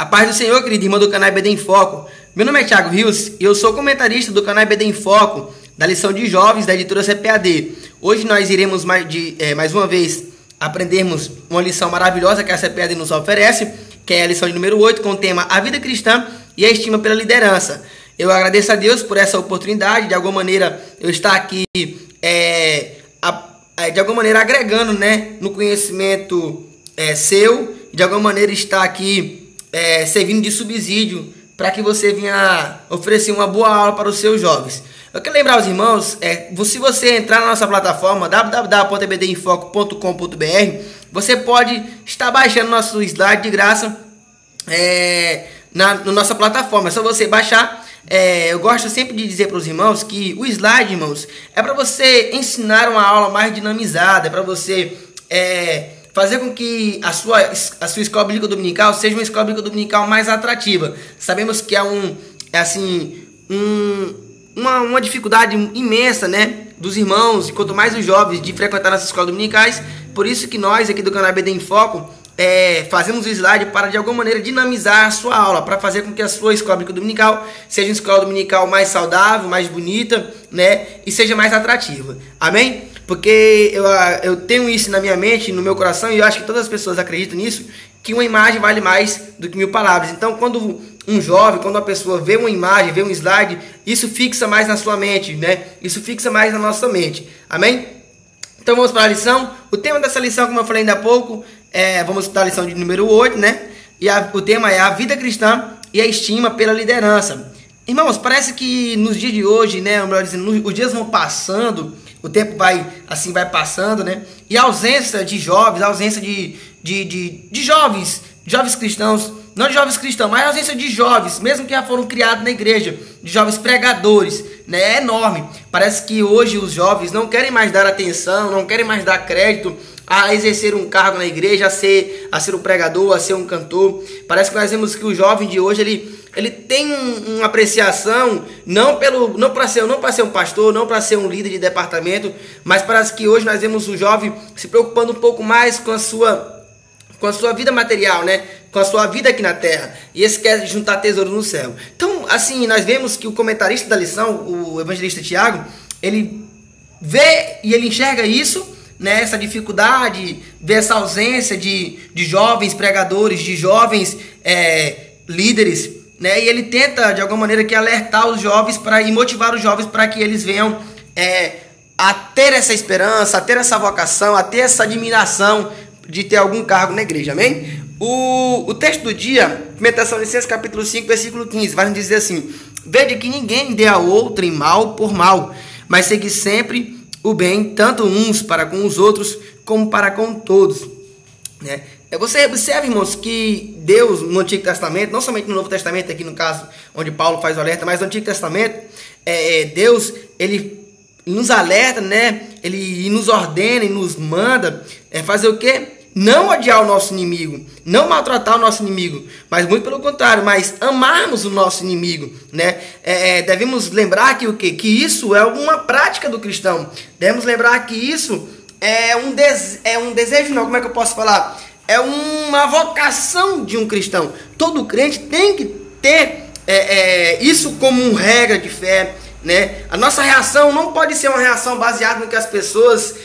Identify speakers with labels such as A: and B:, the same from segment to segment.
A: A paz do Senhor, querido irmão do canal EBD em Foco. Meu nome é Thiago Rios e eu sou comentarista do canal EBD em Foco, da lição de jovens da editora CPAD. Hoje nós iremos mais uma vez aprendermos uma lição maravilhosa que a CPAD nos oferece, que é a lição de número 8, com o tema A Vida Cristã e a Estima pela Liderança. Eu agradeço a Deus por essa oportunidade, de alguma maneira eu estar aqui, de alguma maneira agregando, né, no conhecimento seu, de alguma maneira estar aqui servindo de subsídio para que você venha oferecer uma boa aula para os seus jovens. Eu quero lembrar aos irmãos, se você entrar na nossa plataforma www.ebdinfoco.com.br, você pode estar baixando nosso slide de graça na nossa plataforma. É só você baixar. Eu gosto sempre de dizer para os irmãos que o slide, irmãos, é para você ensinar uma aula mais dinamizada, é para você fazer com que a sua escola bíblica dominical seja uma escola bíblica dominical mais atrativa. Sabemos que há uma dificuldade imensa, né, dos irmãos, e quanto mais os jovens, de frequentar nossas escolas dominicais. Por isso que nós aqui do canal EBD em Foco fazemos o slide para de alguma maneira dinamizar a sua aula, para fazer com que a sua escola bíblica dominical seja uma escola dominical mais saudável, mais bonita, né, e seja mais atrativa. Amém? Porque eu tenho isso na minha mente, no meu coração, e eu acho que todas as pessoas acreditam nisso, que uma imagem vale mais do que 1000 palavras. Então, quando um jovem, quando uma pessoa vê uma imagem, vê um slide, isso fixa mais na sua mente, né? Isso fixa mais na nossa mente. Amém? Então, vamos para a lição. O tema dessa lição, como eu falei ainda há pouco, vamos estudar a lição de número 8, né? E o tema é a vida cristã e a estima pela liderança. Irmãos, parece que nos dias de hoje, né? Melhor dizendo, os dias vão passando, o tempo vai passando, né? E a ausência de jovens, a ausência de jovens cristãos, não de jovens cristãos, mas a ausência de jovens, mesmo que já foram criados na igreja, de jovens pregadores, né? É enorme. Parece que hoje os jovens não querem mais dar atenção, não querem mais dar crédito a exercer um cargo na igreja, a ser um pregador, a ser um cantor. Parece que nós vemos que o jovem de hoje, ele tem uma apreciação não para ser um pastor, não para ser um líder de departamento, mas parece que hoje nós vemos o jovem se preocupando um pouco mais com a sua vida material, né? Com a sua vida aqui na terra. E esse quer juntar tesouro no céu. Então, assim, nós vemos que o comentarista da lição, o evangelista Tiago, ele vê e ele enxerga isso, né? Essa dificuldade, vê essa ausência de jovens pregadores, de jovens líderes, né? E ele tenta, de alguma maneira, que alertar os jovens e motivar os jovens para que eles venham a ter essa esperança, a ter essa vocação, a ter essa admiração de ter algum cargo na igreja, amém? O texto do dia, 1 Tessalonicenses capítulo 5, versículo 15, vai nos dizer assim: vede que ninguém dê a outrem mal por mal, mas segui sempre o bem, tanto uns para com os outros, como para com todos, né? Você observa, irmãos, que Deus no Antigo Testamento, não somente no Novo Testamento, aqui no caso onde Paulo faz o alerta, mas no Antigo Testamento, Deus, ele nos alerta, né? Ele nos ordena e nos manda fazer o quê? Não odiar o nosso inimigo, não maltratar o nosso inimigo, mas muito pelo contrário, mas amarmos o nosso inimigo, né? Devemos lembrar que que isso é uma prática do cristão. Devemos lembrar que isso é um desejo, não, como é que eu posso falar? É uma vocação de um cristão. Todo crente tem que ter isso como regra de fé, né? A nossa reação não pode ser uma reação baseada no que as pessoas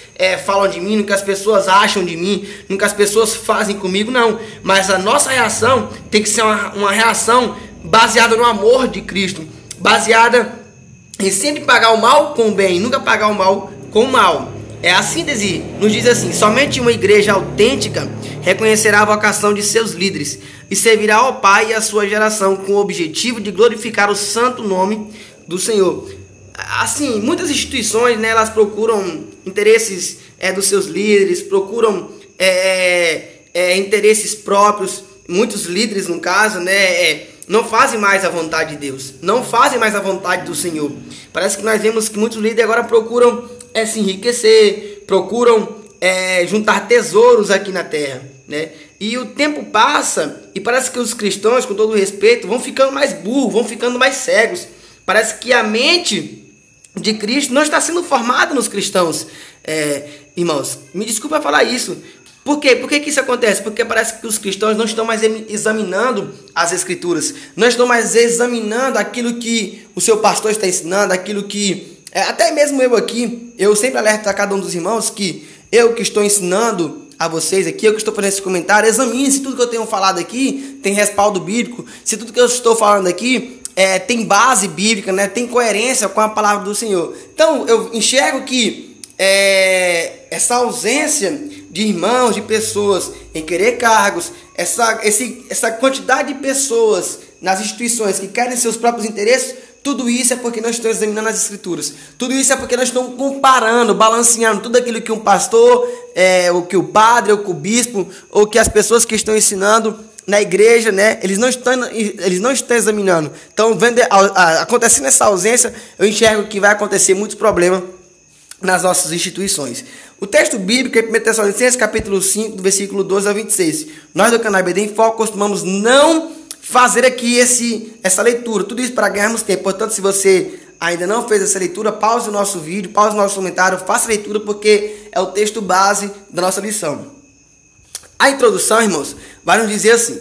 A: falam de mim, no que as pessoas acham de mim, no que as pessoas fazem comigo, não. Mas a nossa reação tem que ser uma reação baseada no amor de Cristo, baseada em sempre pagar o mal com o bem, nunca pagar o mal com o mal. A síntese nos diz assim: somente uma igreja autêntica reconhecerá a vocação de seus líderes e servirá ao Pai e à sua geração com o objetivo de glorificar o santo nome do Senhor. Assim, muitas instituições, né, elas procuram interesses dos seus líderes, procuram interesses próprios. Muitos líderes, no caso, né, não fazem mais a vontade de Deus, não fazem mais a vontade do Senhor. Parece que nós vemos que muitos líderes agora procuram se enriquecer, procuram juntar tesouros aqui na terra, né? E o tempo passa e parece que os cristãos, com todo respeito, vão ficando mais burros, vão ficando mais cegos. Parece que a mente de Cristo não está sendo formada nos cristãos. Irmãos, me desculpa falar isso, Por quê? Por que que isso acontece? Porque parece que os cristãos não estão mais examinando as escrituras, não estão mais examinando aquilo que o seu pastor está ensinando, aquilo que... até mesmo eu aqui, eu sempre alerto a cada um dos irmãos que eu que estou ensinando a vocês aqui, eu que estou fazendo esse comentário, examine se tudo que eu tenho falado aqui tem respaldo bíblico, se tudo que eu estou falando aqui tem base bíblica, né? Tem coerência com a palavra do Senhor. Então, eu enxergo que essa ausência de irmãos, de pessoas em querer cargos, essa quantidade de pessoas nas instituições que querem seus próprios interesses, tudo isso é porque nós estamos examinando as escrituras. Tudo isso é porque nós estamos comparando, balanceando tudo aquilo que um pastor, ou que o padre, ou que o bispo, ou que as pessoas que estão ensinando na igreja, né? Eles não estão examinando. Então, acontecendo essa ausência, eu enxergo que vai acontecer muitos problemas nas nossas instituições. O texto bíblico é 1 Tessalonicenses, capítulo 5, do versículo 12 ao 26. Nós do canal BD em Foco costumamos não fazer aqui essa leitura, tudo isso para ganharmos tempo. Portanto, se você ainda não fez essa leitura, pause o nosso vídeo, pause o nosso comentário, faça a leitura, porque é o texto base da nossa lição. A introdução, irmãos, vai nos dizer assim: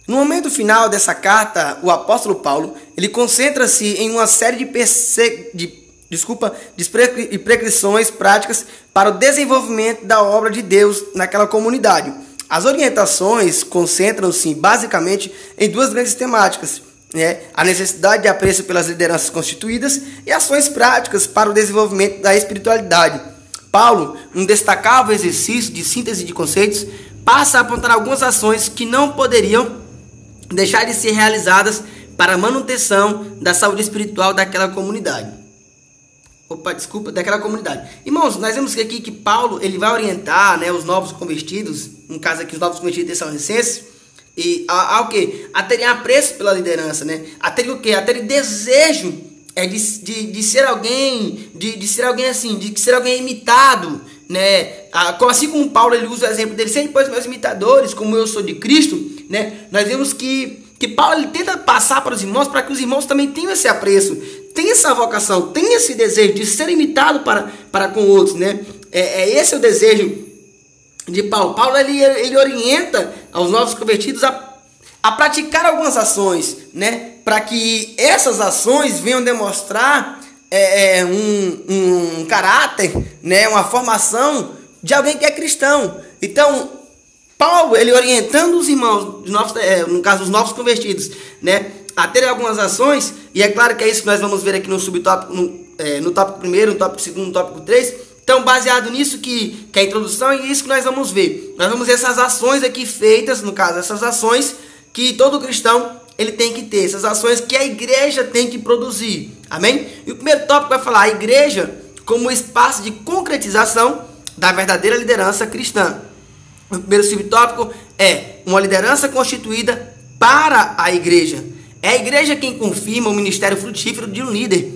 A: no momento final dessa carta, o apóstolo Paulo, ele concentra-se em uma série de prescrições práticas para o desenvolvimento da obra de Deus naquela comunidade. As orientações concentram-se basicamente em duas grandes temáticas, né? A necessidade de apreço pelas lideranças constituídas e ações práticas para o desenvolvimento da espiritualidade. Paulo, um destacável exercício de síntese de conceitos, passa a apontar algumas ações que não poderiam deixar de ser realizadas para a manutenção da saúde espiritual daquela comunidade. Daquela comunidade. Irmãos, nós vemos aqui que Paulo, ele vai orientar, né, os novos convertidos, no caso aqui os novos convertidos de Tessalonicenses, e o quê? A terem apreço pela liderança, né? A terem o quê? A terem desejo de ser alguém, de ser alguém assim, de ser alguém imitado, né? Assim como Paulo, ele usa o exemplo dele, sempre pois meus imitadores, como eu sou de Cristo, né? Nós vemos que Paulo, ele tenta passar para os irmãos, para que os irmãos também tenham esse apreço, tenham essa vocação, tenham esse desejo de ser imitado para com outros, né? Esse é o desejo de Paulo. Paulo, ele orienta aos novos convertidos a praticar algumas ações, né? Para que essas ações venham demonstrar um caráter, né? Uma formação de alguém que é cristão. Então, Paulo, ele orientando os irmãos, no caso os novos convertidos, né, a terem algumas ações, e é claro que é isso que nós vamos ver aqui no subtópico, no tópico 1º, no tópico 2º, no tópico 3. Então, baseado nisso que é a introdução, e isso que nós vamos ver. Nós vamos ver essas ações aqui feitas, no caso, essas ações que todo cristão ele tem que ter, essas ações que a igreja tem que produzir. Amém? E o primeiro tópico vai falar a igreja como espaço de concretização da verdadeira liderança cristã. O primeiro subtópico é uma liderança constituída para a igreja. É a igreja quem confirma o ministério frutífero de um líder,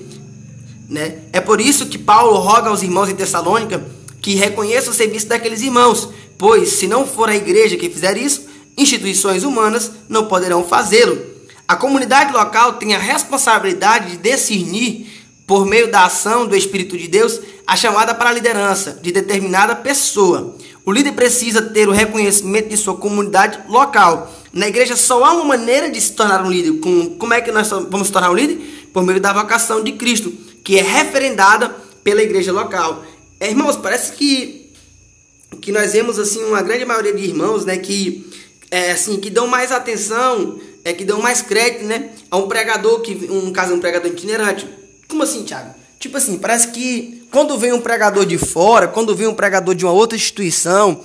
A: né? É por isso que Paulo roga aos irmãos em Tessalônica que reconheçam o serviço daqueles irmãos, pois se não for a igreja que fizer isso, instituições humanas não poderão fazê-lo. A comunidade local tem a responsabilidade de discernir, por meio da ação do Espírito de Deus, a chamada para a liderança de determinada pessoa. O líder precisa ter o reconhecimento de sua comunidade local. Na igreja só há uma maneira de se tornar um líder. Como é que nós vamos se tornar um líder? Por meio da vocação de Cristo, que é referendada pela igreja local. Irmãos, parece que nós vemos assim uma grande maioria de irmãos, né, que dão mais atenção, que dão mais crédito, né, a um pregador um pregador itinerante. Como assim, Thiago? Tipo assim, parece que quando vem um pregador de fora, quando vem um pregador de uma outra instituição,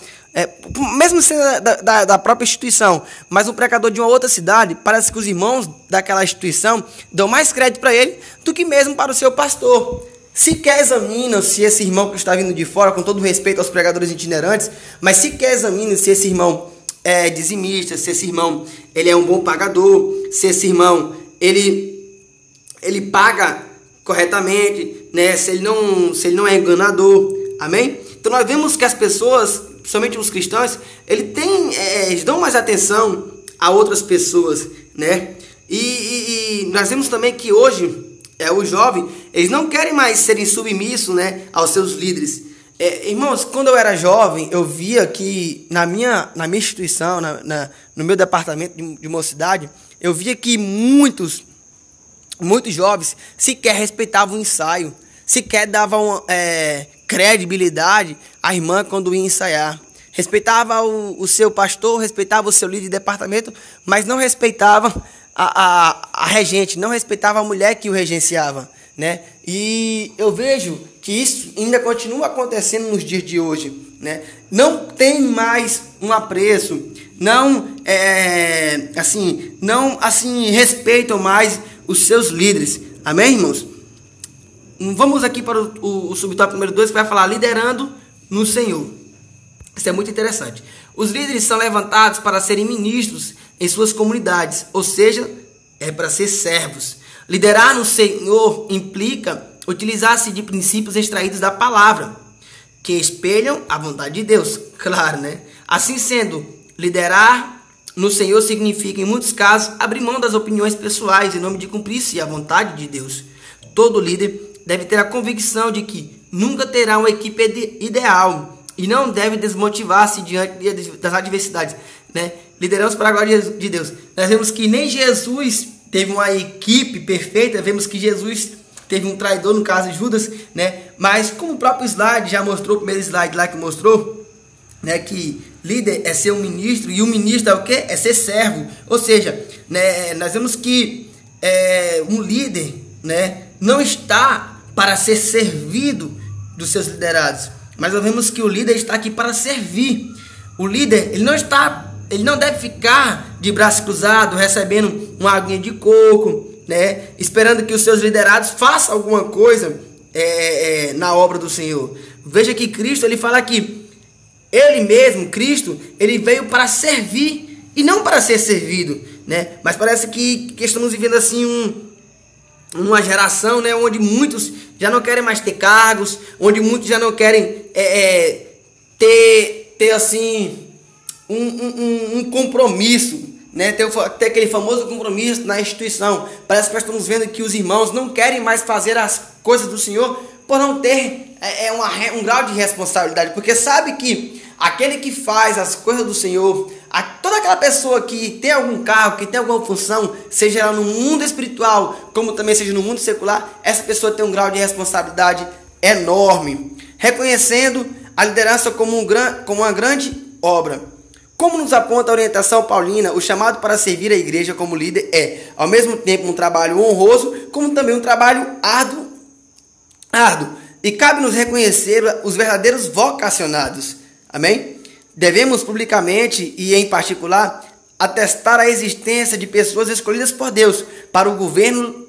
A: mesmo sendo da própria instituição, mas um pregador de uma outra cidade, parece que os irmãos daquela instituição dão mais crédito para ele do que mesmo para o seu pastor. Sequer examinam se esse irmão que está vindo de fora, com todo respeito aos pregadores itinerantes, mas sequer examinam se esse irmão é dizimista, se esse irmão ele é um bom pagador, se esse irmão ele paga corretamente, né? Se ele não é enganador, amém? Então nós vemos que as pessoas, principalmente os cristãos, eles dão mais atenção a outras pessoas, né? E nós vemos também que hoje os jovens, eles não querem mais serem submissos, né, aos seus líderes. Irmãos, quando eu era jovem, eu via que na minha instituição, no meu departamento de mocidade, eu via que muitos jovens sequer respeitavam o ensaio, sequer davam credibilidade à irmã quando ia ensaiar. Respeitava o seu pastor, respeitava o seu líder de departamento, mas não respeitava a regente, não respeitava a mulher que o regenciava, né? E eu vejo que isso ainda continua acontecendo nos dias de hoje, né? Não tem mais um apreço, não respeitam mais os seus líderes. Amém, irmãos? Vamos aqui para o subtópico número 2, que vai falar liderando no Senhor. Isso é muito interessante. Os líderes são levantados para serem ministros em suas comunidades, ou seja, para ser servos. Liderar no Senhor implica utilizar-se de princípios extraídos da palavra, que espelham a vontade de Deus, claro, né? Assim sendo, liderar no Senhor significa, em muitos casos, abrir mão das opiniões pessoais em nome de cumprir-se a vontade de Deus. Todo líder deve ter a convicção de que nunca terá uma equipe ideal e não deve desmotivar-se diante das adversidades, né? Lideramos para a glória de Deus. Nós vemos que nem Jesus teve uma equipe perfeita, vemos que Jesus teve um traidor, no caso de Judas, né? Mas como o próprio slide já mostrou, o primeiro slide lá que mostrou, né, que líder é ser um ministro e o ministro é o quê? É ser servo. Ou seja, né, nós vemos que um líder, né, não está para ser servido dos seus liderados, mas nós vemos que o líder está aqui para servir. O líder, ele não deve ficar de braço cruzado, recebendo uma aguinha de coco, né, esperando que os seus liderados façam alguma coisa na obra do Senhor. Veja que Cristo, ele fala que ele mesmo, Cristo, ele veio para servir e não para ser servido, né? Mas parece que estamos vivendo assim uma geração, né, onde muitos já não querem mais ter cargos, onde muitos já não querem ter assim um compromisso, né? Ter aquele famoso compromisso na instituição. Parece que nós estamos vendo que os irmãos não querem mais fazer as coisas do Senhor por não ter um grau de responsabilidade, porque sabe que aquele que faz as coisas do Senhor, toda aquela pessoa que tem algum cargo, que tem alguma função, seja ela no mundo espiritual, como também seja no mundo secular, essa pessoa tem um grau de responsabilidade enorme, reconhecendo a liderança como uma grande obra. Como nos aponta a orientação paulina, o chamado para servir a igreja como líder é, ao mesmo tempo, um trabalho honroso, como também um trabalho árduo. E cabe-nos reconhecer os verdadeiros vocacionados. Amém? Devemos publicamente e em particular atestar a existência de pessoas escolhidas por Deus para o governo,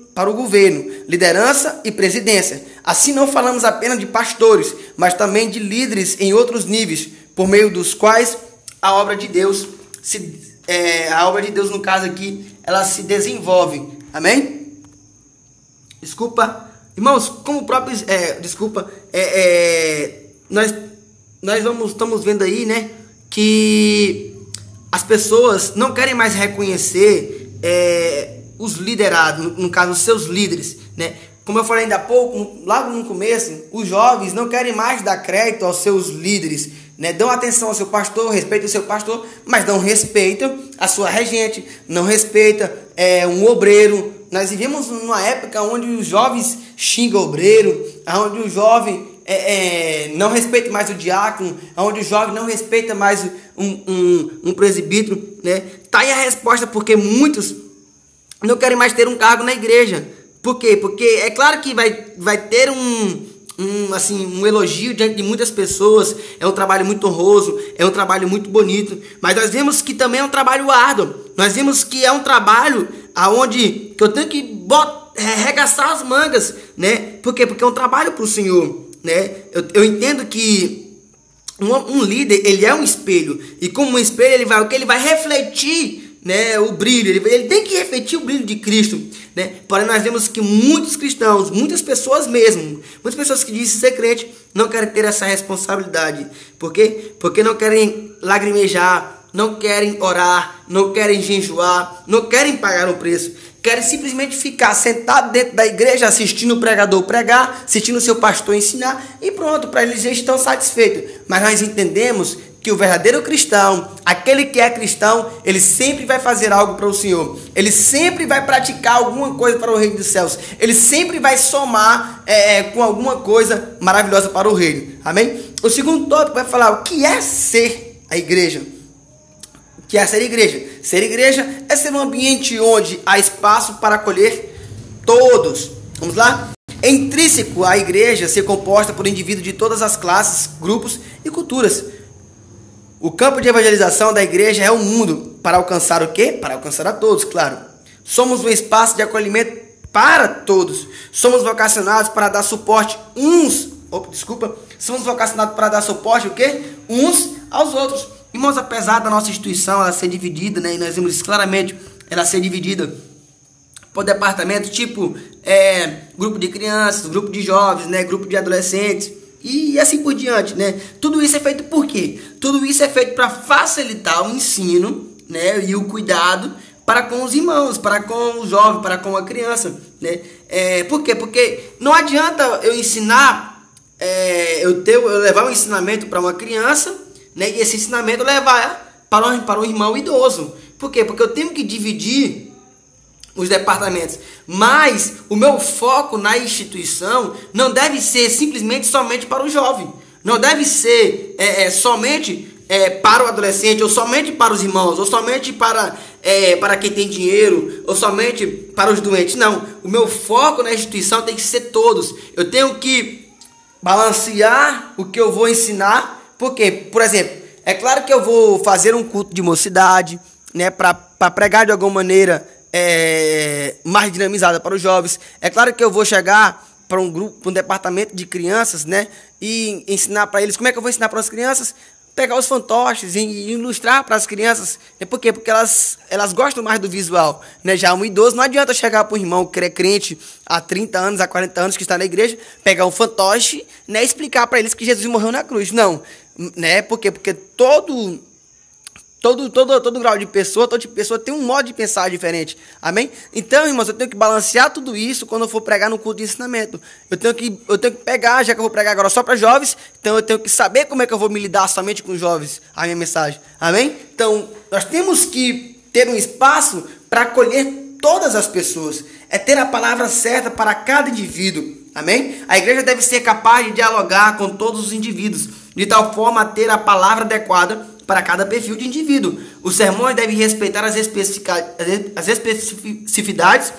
A: liderança e presidência. Assim não falamos apenas de pastores, mas também de líderes em outros níveis, por meio dos quais a obra de Deus no caso aqui, ela se desenvolve. Amém? Desculpa, irmãos, como o próprio estamos vendo aí, né, que as pessoas não querem mais reconhecer os liderados, no caso, os seus líderes, né? Como eu falei ainda há pouco, logo no começo, os jovens não querem mais dar crédito aos seus líderes, né? Dão atenção ao seu pastor, respeitam o seu pastor, mas não respeitam a sua regente, não respeitam um obreiro. Nós vivemos numa época onde os jovens xingam o obreiro, onde o jovem não respeita mais o diácono, onde o jovem não respeita mais um presbítero, né? Tá aí a resposta, porque muitos não querem mais ter um cargo na igreja. Por quê? Porque é claro que vai ter um elogio diante de muitas pessoas, é um trabalho muito honroso, é um trabalho muito bonito, mas nós vemos que também é um trabalho árduo, nós vemos que é um trabalho onde eu tenho que arregaçar as mangas, né? Por quê? Porque é um trabalho para o Senhor, né? Eu entendo que um líder, ele é um espelho, e como um espelho ele vai refletir, né, o brilho, ele tem que refletir o brilho de Cristo, né? Porém nós vemos que muitos cristãos, muitas pessoas que dizem ser crente, não querem ter essa responsabilidade. Por quê? Porque não querem lagrimejar, não querem orar, não querem jejuar, não querem pagar o preço.
B: querem simplesmente ficar sentado dentro da igreja, assistindo o pregador pregar, assistindo o seu pastor ensinar, e pronto, para eles já estão satisfeitos. Mas nós entendemos que o verdadeiro cristão, aquele que é cristão, ele sempre vai fazer algo para o Senhor. Ele sempre vai praticar alguma coisa para o reino dos céus. Ele sempre vai somar com alguma coisa maravilhosa para o reino. Amém? O segundo tópico vai falar o que é ser a igreja. O que é ser igreja? Ser igreja é ser um ambiente onde há espaço para acolher todos. Vamos lá? É intrínseco à igreja ser composta por indivíduos de todas as classes, grupos e culturas. O campo de evangelização da igreja é o mundo. Para alcançar o quê? Para alcançar a todos, claro. Somos um espaço de acolhimento para todos. Somos vocacionados para dar suporte Somos vocacionados para dar suporte o quê? Uns aos outros. Irmãos, apesar da nossa instituição ela ser dividida, né, e nós vimos claramente ela ser dividida por departamentos, tipo grupo de crianças, grupo de jovens, né, grupo de adolescentes e assim por diante, né? Tudo isso é feito por quê? Tudo isso é feito para facilitar o ensino, né, e o cuidado para com os irmãos, para com o jovem, para com a criança, né? Por quê? Porque não adianta eu ensinar, eu levar um ensinamento para uma criança, né, e esse ensinamento levar para um irmão idoso. Por quê? Porque eu tenho que dividir os departamentos. Mas o meu foco na instituição não deve ser simplesmente somente para o jovem. Não deve ser somente para o adolescente, ou somente para os irmãos, ou somente para quem tem dinheiro, ou somente para os doentes. Não. O meu foco na instituição tem que ser todos. Eu tenho que balancear o que eu vou ensinar. Porque, por exemplo, é claro que eu vou fazer um culto de mocidade, né, para pregar de alguma maneira mais dinamizada para os jovens. É claro que eu vou chegar para um grupo, para um departamento de crianças, né, e ensinar para eles. Como é que eu vou ensinar para as crianças? Pegar os fantoches e ilustrar para as crianças. Por quê? Porque elas gostam mais do visual, né? Já um idoso, não adianta chegar para um irmão que é crente há 30 anos, há 40 anos, que está na igreja, pegar um fantoche, né, e explicar para eles que Jesus morreu na cruz. Não, né? Por quê? Porque todo grau de pessoa, toda pessoa tem um modo de pensar diferente. Amém? Então, irmãos, eu tenho que balancear tudo isso quando eu for pregar no culto de ensinamento. Eu tenho que pegar, já que eu vou pregar agora só para jovens, então eu tenho que saber como é que eu vou me lidar somente com jovens, a minha mensagem. Amém? Então, nós temos que ter um espaço para acolher todas as pessoas. É ter a palavra certa para cada indivíduo. Amém? A igreja deve ser capaz de dialogar com todos os indivíduos, de tal forma a ter a palavra adequada para cada perfil de indivíduo. Os sermões devem respeitar as especificidades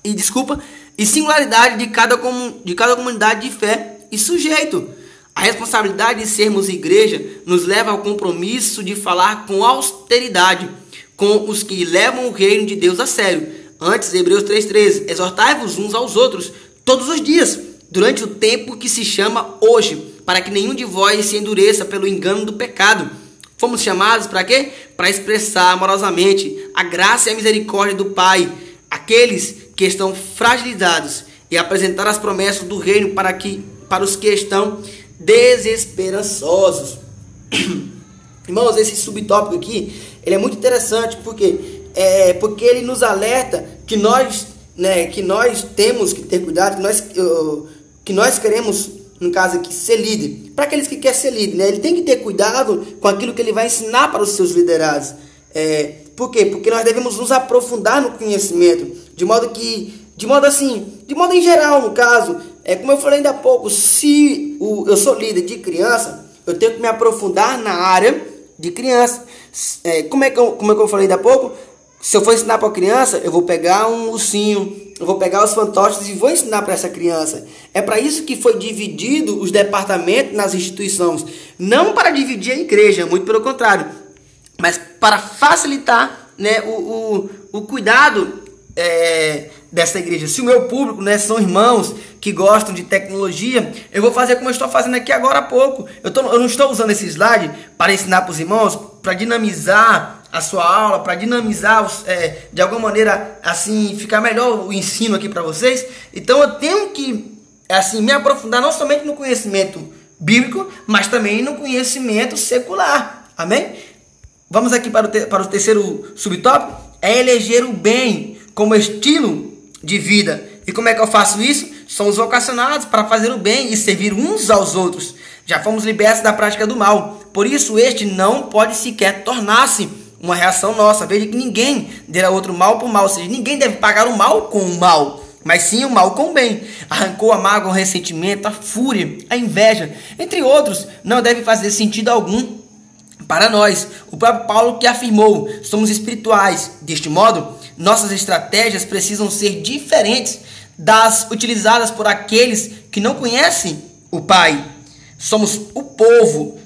B: e singularidade de cada comunidade de fé e sujeito. A responsabilidade de sermos igreja nos leva ao compromisso de falar com austeridade com os que levam o reino de Deus a sério. Antes, Hebreus 3,13, exortai-vos uns aos outros todos os dias, durante o tempo que se chama hoje, para que nenhum de vós se endureça pelo engano do pecado. Fomos chamados para quê? Para expressar amorosamente a graça e a misericórdia do Pai, aqueles que estão fragilizados, e apresentar as promessas do reino para os que estão desesperançosos. Irmãos, esse subtópico aqui, ele é muito interessante, porque ele nos alerta que nós temos que ter cuidado, que nós queremos, no caso aqui, ser líder. Para aqueles que querem ser líder, né? Ele tem que ter cuidado com aquilo que ele vai ensinar para os seus liderados. Por quê? Porque nós devemos nos aprofundar no conhecimento, de modo em geral, no caso, como eu falei ainda há pouco, se eu sou líder de criança, eu tenho que me aprofundar na área de criança. Como eu falei ainda há pouco, se eu for ensinar para a criança, eu vou pegar um ursinho, eu vou pegar os fantoches e vou ensinar para essa criança. É para isso que foi dividido os departamentos nas instituições. Não para dividir a igreja, muito pelo contrário, mas para facilitar, né, o cuidado dessa igreja. Se o meu público, né, são irmãos que gostam de tecnologia, eu vou fazer como eu estou fazendo aqui agora há pouco. Eu não estou usando esse slide para ensinar para os irmãos, para dinamizar a sua aula, para dinamizar, de alguma maneira, assim, ficar melhor o ensino aqui para vocês. Então eu tenho que, assim, me aprofundar não somente no conhecimento bíblico, mas também no conhecimento secular. Amém? Vamos aqui para o terceiro subtópico. É eleger o bem como estilo de vida. E como é que eu faço isso? Somos vocacionados para fazer o bem e servir uns aos outros. Já fomos libertos da prática do mal. Por isso, este não pode sequer tornar-se uma reação nossa. Veja que ninguém dera outro mal por mal. Ou seja, ninguém deve pagar o mal com o mal, mas sim o mal com o bem. Arrancou a mágoa, o ressentimento, a fúria, a inveja, entre outros, não deve fazer sentido algum para nós. O próprio Paulo que afirmou: somos espirituais. Deste modo, nossas estratégias precisam ser diferentes das utilizadas por aqueles que não conhecem o Pai. Somos o povo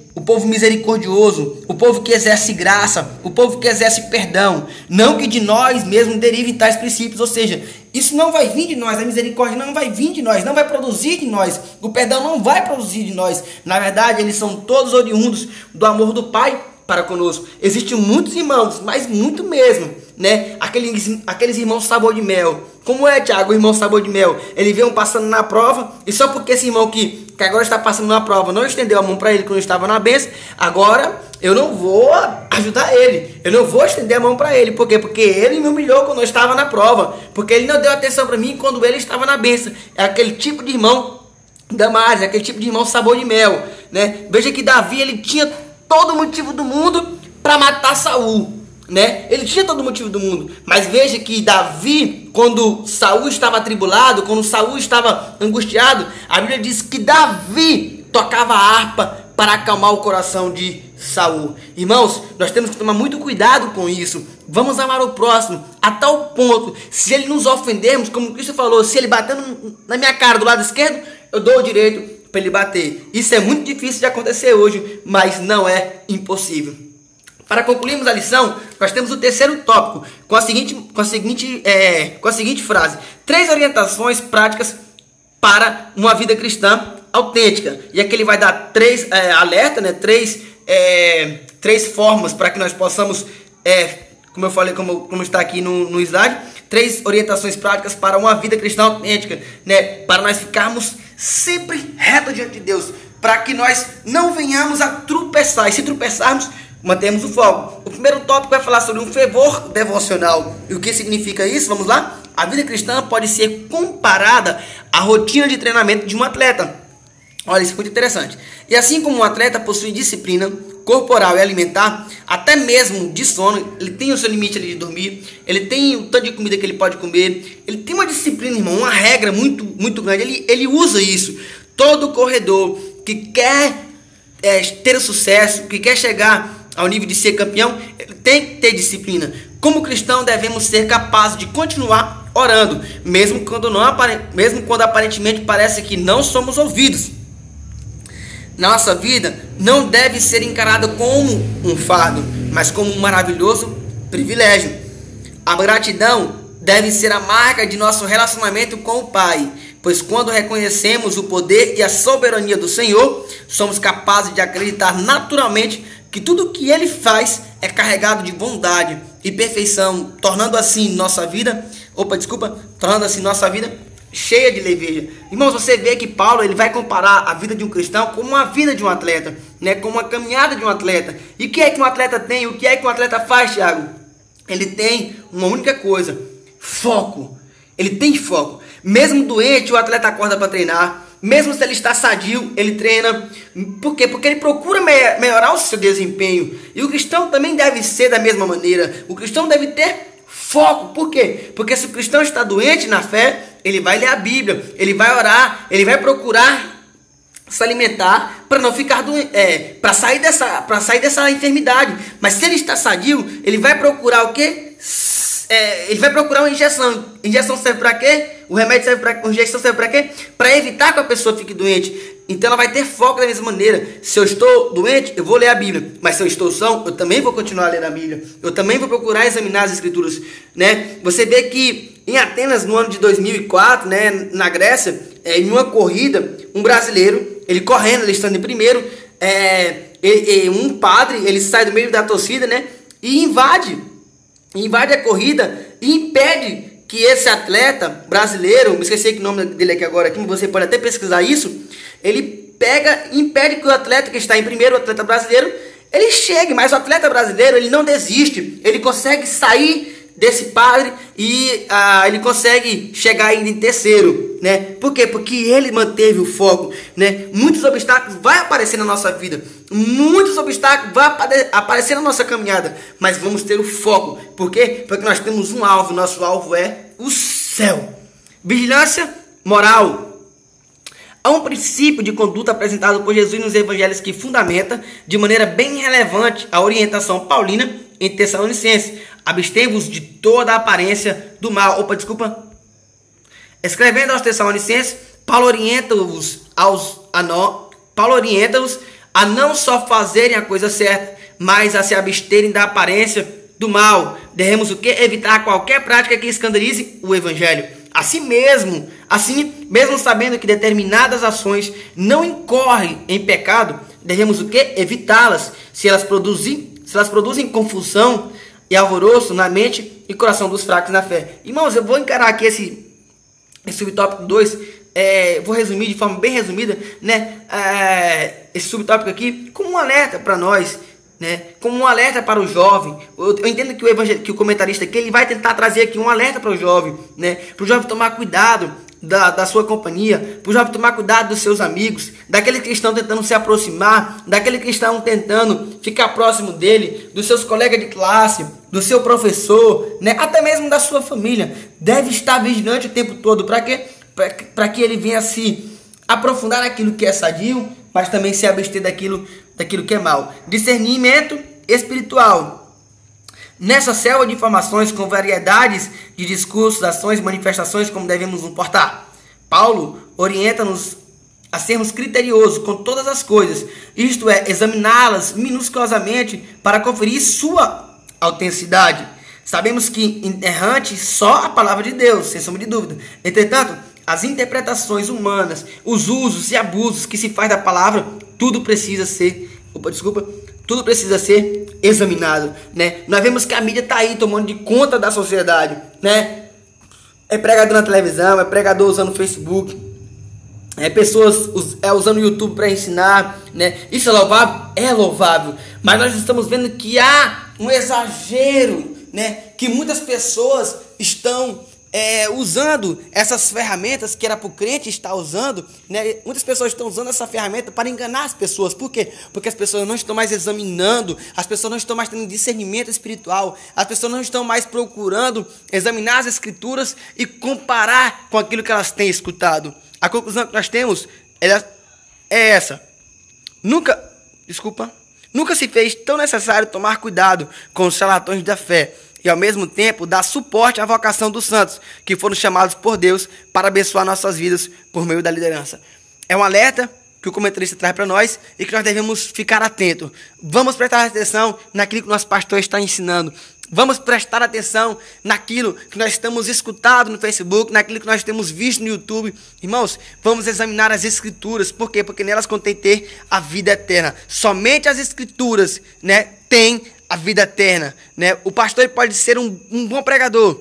B: misericordioso, o povo que exerce graça, o povo que exerce perdão, não que de nós mesmos derivem tais princípios. Ou seja, isso não vai vir de nós, a misericórdia não vai vir de nós, não vai produzir de nós, o perdão não vai produzir de nós. Na verdade, eles são todos oriundos do amor do Pai para conosco. Existem muitos irmãos, mas muito mesmo, né? Aqueles irmãos sabor de mel. Como é, Tiago, o irmão sabor de mel? Ele vê um passando na prova, e só porque esse irmão que agora está passando na prova não estendeu a mão para ele quando estava na bênção, agora eu não vou ajudar ele, eu não vou estender a mão para ele. Por quê? Porque ele me humilhou quando eu estava na prova, porque ele não deu atenção para mim quando ele estava na bênção. É aquele tipo de irmão Damares, é aquele tipo de irmão sabor de mel, né? Veja que Davi, ele tinha todo o motivo do mundo para matar Saul, né? Ele tinha todo o motivo do mundo, mas veja que Davi, quando Saul estava atribulado, quando Saul estava angustiado, a Bíblia diz que Davi tocava a harpa para acalmar o coração de Saul. Irmãos, nós temos que tomar muito cuidado com isso. Vamos amar o próximo a tal ponto, se ele nos ofendermos, como Cristo falou, se ele bater na minha cara do lado esquerdo, eu dou o direito para ele bater. Isso é muito difícil de acontecer hoje, mas não é impossível. Para concluirmos a lição, nós temos o terceiro tópico com a seguinte frase: 3 orientações práticas para uma vida cristã autêntica. E aqui ele vai dar 3 alertas, né? 3 formas para que nós possamos, como eu falei, como está aqui no slide, 3 orientações práticas para uma vida cristã autêntica, né? Para nós ficarmos sempre reto diante de Deus, para que nós não venhamos a tropeçar. E se tropeçarmos, mantemos o foco. O primeiro tópico vai falar sobre um fervor devocional. E o que significa isso? Vamos lá? A vida cristã pode ser comparada à rotina de treinamento de um atleta. Olha, isso é muito interessante. E assim como um atleta possui disciplina corporal e alimentar, até mesmo de sono, ele tem o seu limite ali de dormir, ele tem o tanto de comida que ele pode comer, ele tem uma disciplina, irmão, uma regra muito, muito grande. Ele usa isso. Todo corredor que quer ter sucesso, que quer chegar ao nível de ser campeão, ele tem que ter disciplina. Como cristão, devemos ser capazes de continuar orando, mesmo quando aparentemente parece que não somos ouvidos. Nossa vida não deve ser encarada como um fardo, mas como um maravilhoso privilégio. A gratidão deve ser a marca de nosso relacionamento com o Pai, pois quando reconhecemos o poder e a soberania do Senhor, somos capazes de acreditar naturalmente que tudo o que Ele faz é carregado de bondade e perfeição, tornando assim nossa vida cheia de leveza. Irmãos, você vê que Paulo, ele vai comparar a vida de um cristão com a vida de um atleta, né? Com uma caminhada de um atleta. E o que é que um atleta tem? O que é que um atleta faz, Thiago? Ele tem uma única coisa: foco. Ele tem foco. Mesmo doente, o atleta acorda para treinar. Mesmo se ele está sadio, ele treina. Por quê? Porque ele procura melhorar o seu desempenho. E o cristão também deve ser da mesma maneira. O cristão deve ter foco. Por quê? Porque se o cristão está doente na fé, ele vai ler a Bíblia, ele vai orar, ele vai procurar se alimentar para não ficar doente, para sair dessa enfermidade. Mas se ele está sadio, ele vai procurar o quê? Ele vai procurar uma injeção. Injeção serve para quê? O remédio serve para injeção serve para quê? Para evitar que a pessoa fique doente. Então ela vai ter foco da mesma maneira. Se eu estou doente, eu vou ler a Bíblia. Mas se eu estou são, eu também vou continuar lendo a Bíblia. Eu também vou procurar examinar as Escrituras, né? Você vê que em Atenas, no ano de 2004, né, na Grécia, em uma corrida, um brasileiro, ele correndo, ele estando em primeiro, um padre, ele sai do meio da torcida, né, e invade a corrida e impede que esse atleta brasileiro, me esqueci o nome dele aqui agora, aqui, você pode até pesquisar isso, ele impede que o atleta que está em primeiro, o atleta brasileiro, ele chegue. Mas o atleta brasileiro, ele não desiste, ele consegue sair desse padre e ele consegue chegar ainda em terceiro, né? Por quê? Porque ele manteve o foco, né? Muitos obstáculos vão aparecer na nossa vida, muitos obstáculos vão aparecer na nossa caminhada, mas vamos ter o foco. Por quê? Porque nós temos um alvo, nosso alvo é o céu. Vigilância moral. Há um princípio de conduta apresentado por Jesus nos evangelhos que fundamenta de maneira bem relevante a orientação paulina em Tessalonicenses. Abstém-vos de toda a aparência do mal. Escrevendo aos Tessalonicenses, Paulo orienta-os a não só fazerem a coisa certa, mas a se absterem da aparência do mal. Devemos o quê? Evitar qualquer prática que escandalize o evangelho. Assim mesmo sabendo que determinadas ações não incorrem em pecado, devemos o quê? Evitá-las, se elas produzem confusão e alvoroço na mente e coração dos fracos na fé. Irmãos, eu vou encarar aqui esse subtópico 2, vou resumir de forma bem resumida, né? Esse subtópico aqui como um alerta para nós, né? Como um alerta para o jovem. Eu entendo que o comentarista aqui ele vai tentar trazer aqui um alerta para o jovem, né? Para o jovem tomar cuidado da sua companhia, para o jovem tomar cuidado dos seus amigos, daqueles que estão tentando se aproximar, daqueles que estão tentando ficar próximo dele, dos seus colegas de classe, do seu professor, né? Até mesmo da sua família. Deve estar vigilante o tempo todo. Para quê? Para que ele venha se aprofundar naquilo que é sadio, mas também se abster daquilo que é mal. Discernimento espiritual. Nessa selva de informações com variedades de discursos, ações, manifestações, como devemos nos portar. Paulo orienta-nos a sermos criteriosos com todas as coisas, isto é, examiná-las minuciosamente para conferir sua autenticidade. Sabemos que inerrante só a palavra de Deus, sem sombra de dúvida. Entretanto, as interpretações humanas, os usos e abusos que se faz da palavra, tudo precisa ser examinado, né? Nós vemos que a mídia está aí tomando de conta da sociedade, né? É pregador na televisão, é pregador usando o Facebook, pessoas usando o YouTube para ensinar, né? Isso é louvável? É louvável, mas nós estamos vendo que há um exagero, né? Que muitas pessoas estão usando essas ferramentas que era para o crente estar usando, né? Muitas pessoas estão usando essa ferramenta para enganar as pessoas. Por quê? Porque as pessoas não estão mais examinando, as pessoas não estão mais tendo discernimento espiritual, as pessoas não estão mais procurando examinar as escrituras e comparar com aquilo que elas têm escutado. A conclusão que nós temos é essa. Nunca se fez tão necessário tomar cuidado com os charlatões da fé e, ao mesmo tempo, dar suporte à vocação dos santos, que foram chamados por Deus para abençoar nossas vidas por meio da liderança. É um alerta que o comentarista traz para nós e que nós devemos ficar atentos. Vamos prestar atenção naquilo que o nosso pastor está ensinando. Vamos prestar atenção naquilo que nós estamos escutando no Facebook, naquilo que nós temos visto no YouTube. Irmãos, vamos examinar as escrituras. Por quê? Porque nelas contém ter a vida eterna. Somente as escrituras, né, têm a vida eterna, né? O pastor pode ser um bom pregador,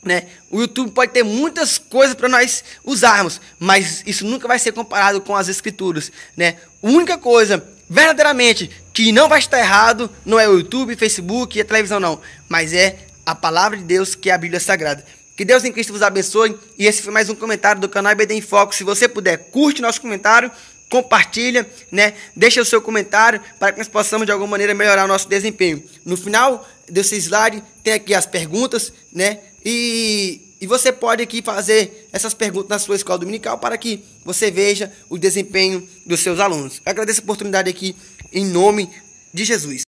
B: né? O YouTube pode ter muitas coisas para nós usarmos, mas isso nunca vai ser comparado com as escrituras, né? A única coisa verdadeiramente que não vai estar errado não é o YouTube, Facebook e a televisão não, mas é a palavra de Deus, que é a Bíblia Sagrada. Que Deus em Cristo vos abençoe. E esse foi mais um comentário do canal IBD em Foco. Se você puder, curte nosso comentário, compartilha, né? Deixa o seu comentário para que nós possamos de alguma maneira melhorar o nosso desempenho. No final desse slide tem aqui as perguntas, né? E você pode aqui fazer essas perguntas na sua escola dominical para que você veja o desempenho dos seus alunos. Eu agradeço a oportunidade aqui em nome de Jesus.